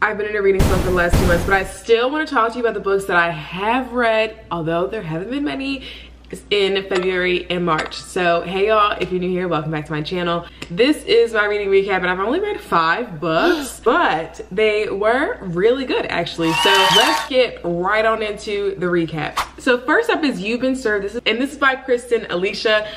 I've been in a reading slump for the last 2 months, but I still want to talk to you about the books that I have read, although there haven't been many, in February and March. So hey y'all, if you're new here, welcome back to my channel. This is my reading recap, and I've only read 5 books, but they were really good actually. So let's get right on into the recap. So first up is You've Been Served. This is by Kristen Alicia.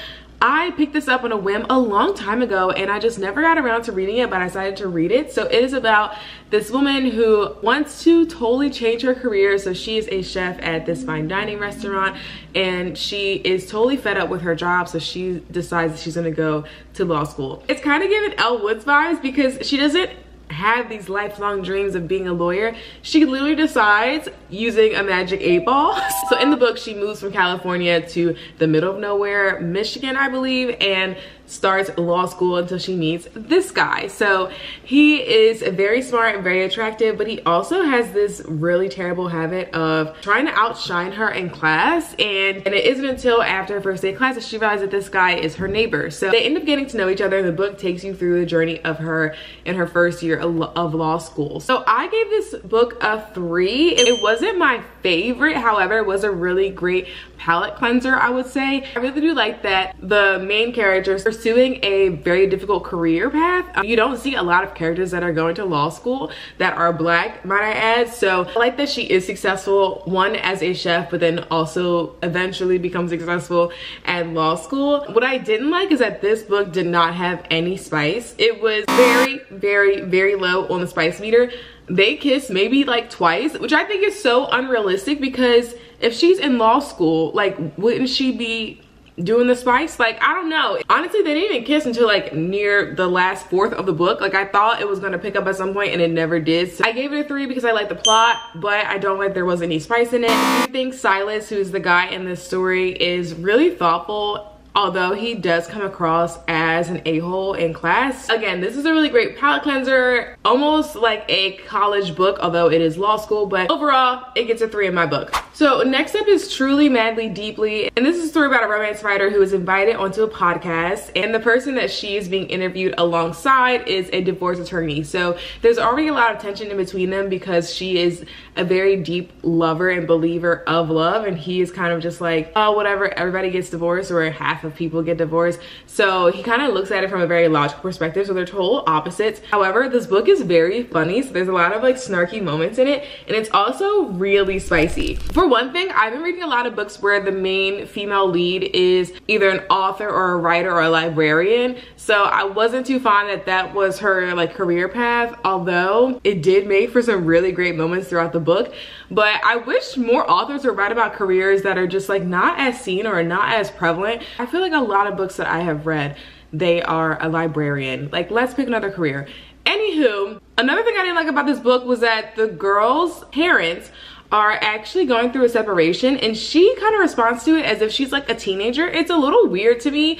I picked this up on a whim a long time ago, and I just never got around to reading it, but I decided to read it. So it is about this woman who wants to totally change her career. So she is a chef at this fine dining restaurant, and she is totally fed up with her job. So she decides she's gonna go to law school. It's kind of giving Elle Woods vibes because she doesn't have these lifelong dreams of being a lawyer. She literally decides using a magic 8-ball. So in the book, she moves from California to the middle of nowhere, Michigan, I believe, and starts law school until she meets this guy. So he is very smart and very attractive, but he also has this really terrible habit of trying to outshine her in class. And it isn't until after her first day of class that she realizes that this guy is her neighbor. So they end up getting to know each other, and the book takes you through the journey of her in her first year of law school. So I gave this book a 3. It wasn't my favorite, however, it was a really great palate cleanser, I would say. I really do like that the main character is pursuing a very difficult career path. You don't see a lot of characters that are going to law school that are Black, might I add. So I like that she is successful, one, as a chef, but then also eventually becomes successful at law school. What I didn't like is that this book did not have any spice. It was very, very, very low on the spice meter. They kiss maybe like twice, which I think is so unrealistic, because if she's in law school, like, wouldn't she be doing the spice? Like, I don't know. Honestly, they didn't even kiss until like near the last 4th of the book. Like, I thought it was gonna pick up at some point, and it never did. So I gave it a 3 because I like the plot, but I don't like there was any spice in it. I do think Silas, who's the guy in this story, is really thoughtful, although he does come across as an a-hole in class. Again, this is a really great palate cleanser, almost like a college book, although it is law school, but overall, it gets a 3 in my book. So next up is Truly, Madly, Deeply. And this is a story about a romance writer who is invited onto a podcast, and the person that she is being interviewed alongside is a divorce attorney. So there's already a lot of tension in between them because she is a very deep lover and believer of love, and he is kind of just like, oh, whatever, everybody gets divorced, or half of people get divorced. So he kind of looks at it from a very logical perspective. So they're total opposites. However, this book is very funny. So there's a lot of like snarky moments in it, and it's also really spicy. For one thing, I've been reading a lot of books where the main female lead is either an author or a writer or a librarian. So I wasn't too fond that that was her like career path, although it did make for some really great moments throughout the book. But I wish more authors would write about careers that are just like not as seen or not as prevalent. I feel like a lot of books that I have read, they are a librarian. Like, let's pick another career. Anywho, another thing I didn't like about this book was that the girl's parents are actually going through a separation, and she kind of responds to it as if she's like a teenager. It's a little weird to me,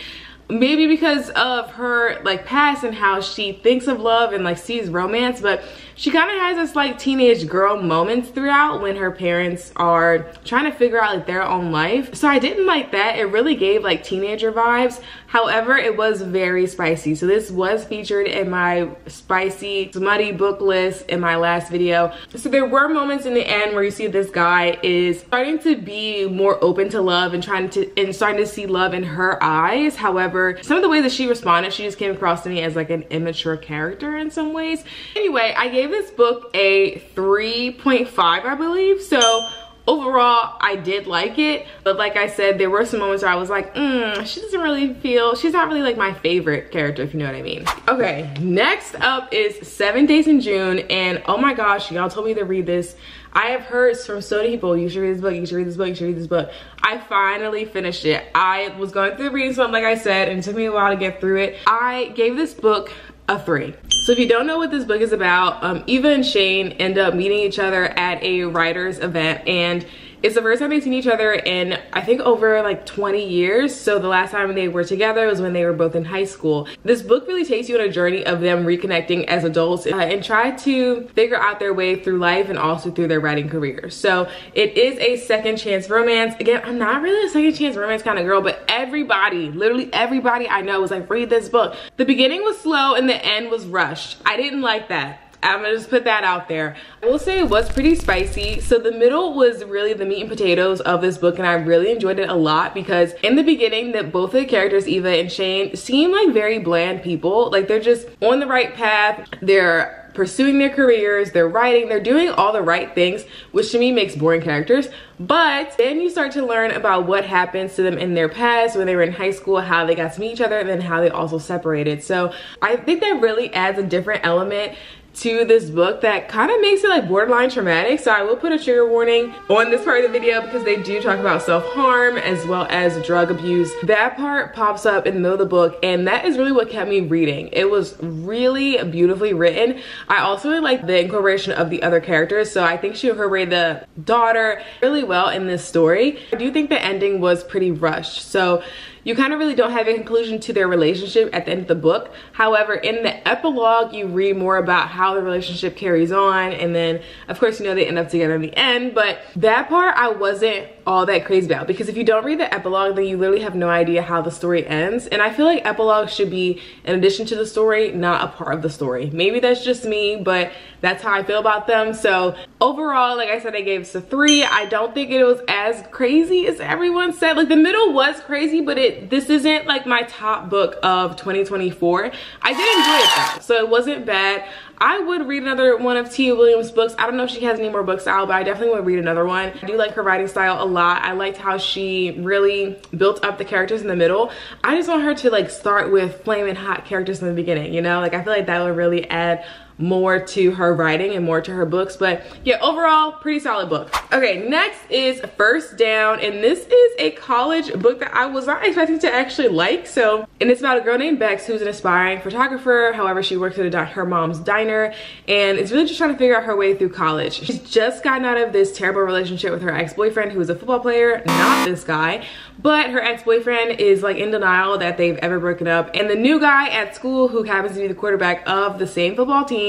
maybe because of her like past and how she thinks of love and like sees romance, but she kind of has this like teenage girl moments throughout when her parents are trying to figure out like their own life. So I didn't like that. It really gave like teenager vibes. However, it was very spicy. So this was featured in my spicy smutty book list in my last video. So there were moments in the end where you see this guy is starting to be more open to love and starting to see love in her eyes. However, some of the ways that she responded, she just came across to me as like an immature character in some ways. Anyway, I gave this book a 3.5, I believe. So overall, I did like it, but like I said, there were some moments where I was like, she's not really like my favorite character, if you know what I mean. Okay, next up is 7 Days in June, and oh my gosh, y'all told me to read this. I have heard from so many people, you should read this book, you should read this book, you should read this book. I finally finished it. I was going through the reading slump, like I said, and it took me a while to get through it. I gave this book a 3. So if you don't know what this book is about, Eva and Shane end up meeting each other at a writer's event, and it's the first time they've seen each other in, I think, over like 20 years. So the last time they were together was when they were both in high school. This book really takes you on a journey of them reconnecting as adults and try to figure out their way through life and also through their writing career. So it is a second chance romance. Again, I'm not really a second chance romance kind of girl, but everybody, literally everybody I know was like, read this book. The beginning was slow and the end was rushed. I didn't like that. I'm gonna just put that out there. I will say it was pretty spicy. So the middle was really the meat and potatoes of this book, and I really enjoyed it a lot because in the beginning that both of the characters, Eva and Shane, seem like very bland people. Like they're just on the right path. They're pursuing their careers, they're writing, they're doing all the right things, which to me makes boring characters. But then you start to learn about what happens to them in their past when they were in high school, how they got to meet each other, and then how they also separated. So I think that really adds a different element to this book that kind of makes it like borderline traumatic. So I will put a trigger warning on this part of the video because they do talk about self-harm as well as drug abuse. That part pops up in the middle of the book, and that is really what kept me reading. It was really beautifully written. I also really like the incorporation of the other characters, so I think she incorporated the daughter really well in this story. I do think the ending was pretty rushed, so you kind of really don't have a conclusion to their relationship at the end of the book. However, in the epilogue, you read more about how the relationship carries on, and then of course, you know, they end up together in the end. But that part I wasn't all that crazy about, because if you don't read the epilogue, then you literally have no idea how the story ends. And I feel like epilogues should be an addition to the story, not a part of the story. Maybe that's just me, but that's how I feel about them. So overall, like I said, I gave this a 3. I don't think it was as crazy as everyone said. Like the middle was crazy, but this isn't like my top book of 2024. I did enjoy it though, so it wasn't bad. I would read another one of Tia Williams' books. I don't know if she has any more books out, but I definitely would read another one. I do like her writing style a lot. I liked how she really built up the characters in the middle. I just want her to like start with flaming hot characters in the beginning, you know? Like I feel like that would really add more to her writing and more to her books. But yeah, overall, pretty solid book. Okay, next is First Down, and this is a college book that I was not expecting to actually like. And it's about a girl named Bex who's an aspiring photographer. However, she works at her mom's diner, and it's really just trying to figure out her way through college. She's just gotten out of this terrible relationship with her ex-boyfriend, who is a football player, not this guy. But her ex-boyfriend is like in denial that they've ever broken up, and the new guy at school, who happens to be the quarterback of the same football team,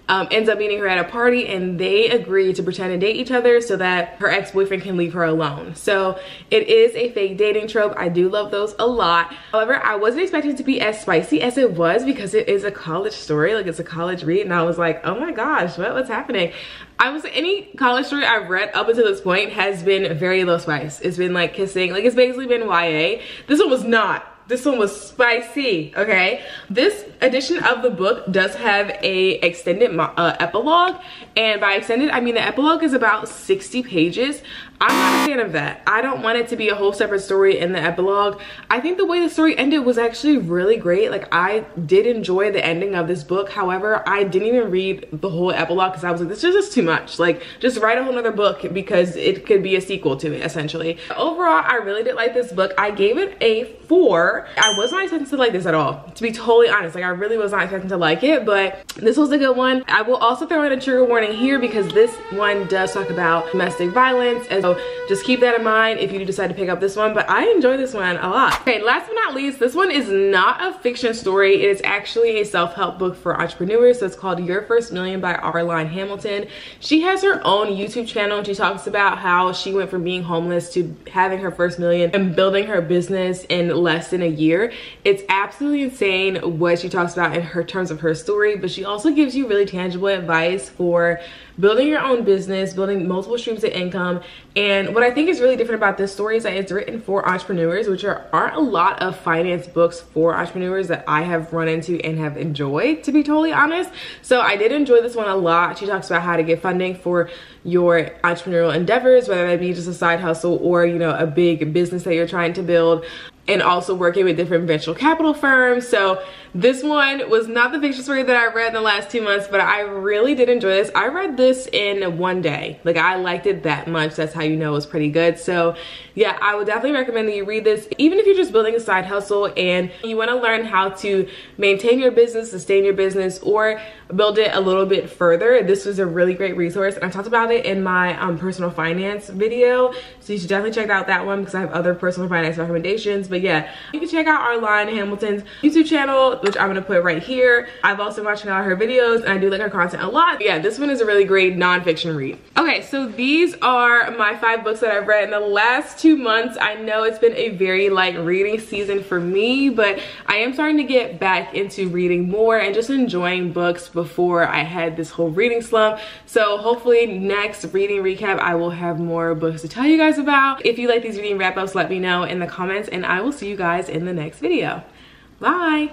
ends up meeting her at a party, and they agree to pretend to date each other so that her ex-boyfriend can leave her alone. So it is a fake dating trope. I do love those a lot. However, I wasn't expecting it to be as spicy as it was, because it is a college story, like it's a college read, and I was like, oh my gosh, what's happening? Any college story I've read up until this point has been very low spice. It's been like kissing, like it's basically been YA. This one was not. This one was spicy, okay? This edition of the book does have a extended epilogue, and by extended, I mean the epilogue is about 60 pages. I'm not a fan of that. I don't want it to be a whole separate story in the epilogue. I think the way the story ended was actually really great. Like I did enjoy the ending of this book. However, I didn't even read the whole epilogue because I was like, this is just too much. Like just write a whole nother book, because it could be a sequel to it essentially. Overall, I really did like this book. I gave it a 4. I was not expecting to like this at all, to be totally honest. Like I really was not expecting to like it, but this was a good one. I will also throw in a trigger warning here, because this one does talk about domestic violence, and so just keep that in mind if you do decide to pick up this one. But I enjoy this one a lot. Okay, last but not least, this one is not a fiction story. It is actually a self-help book for entrepreneurs. So it's called Your First Million by Arline Hamilton. She has her own YouTube channel, and she talks about how she went from being homeless to having her first million and building her business in less than a year. It's absolutely insane what she talks about in her terms of her story, but she also gives you really tangible advice for building your own business, building multiple streams of income. And what I think is really different about this story is that it's written for entrepreneurs, which aren't a lot of finance books for entrepreneurs that I have run into and have enjoyed, to be totally honest. So I did enjoy this one a lot. She talks about how to get funding for your entrepreneurial endeavors, whether that be just a side hustle or, you know, a big business that you're trying to build, and also working with different venture capital firms. So this one was not the fiction story that I read in the last 2 months, but I really did enjoy this. I read this in one day. Like I liked it that much. That's how you know it was pretty good. So yeah, I would definitely recommend that you read this. Even if you're just building a side hustle and you want to learn how to maintain your business, sustain your business, or build it a little bit further, this was a really great resource. And I talked about it in my personal finance video. So you should definitely check out that one, because I have other personal finance recommendations. But yeah, you can check out Arline Hamilton's YouTube channel, which I'm gonna put right here. I've also been watching all her videos, and I do like her content a lot. But yeah, this one is a really great nonfiction read. Okay, so these are my 5 books that I've read in the last 2 months. I know it's been a very light reading season for me, but I am starting to get back into reading more and just enjoying books before I had this whole reading slump. So hopefully next reading recap, I will have more books to tell you guys about. If you like these reading wrap ups, let me know in the comments, and I will see you guys in the next video. Bye.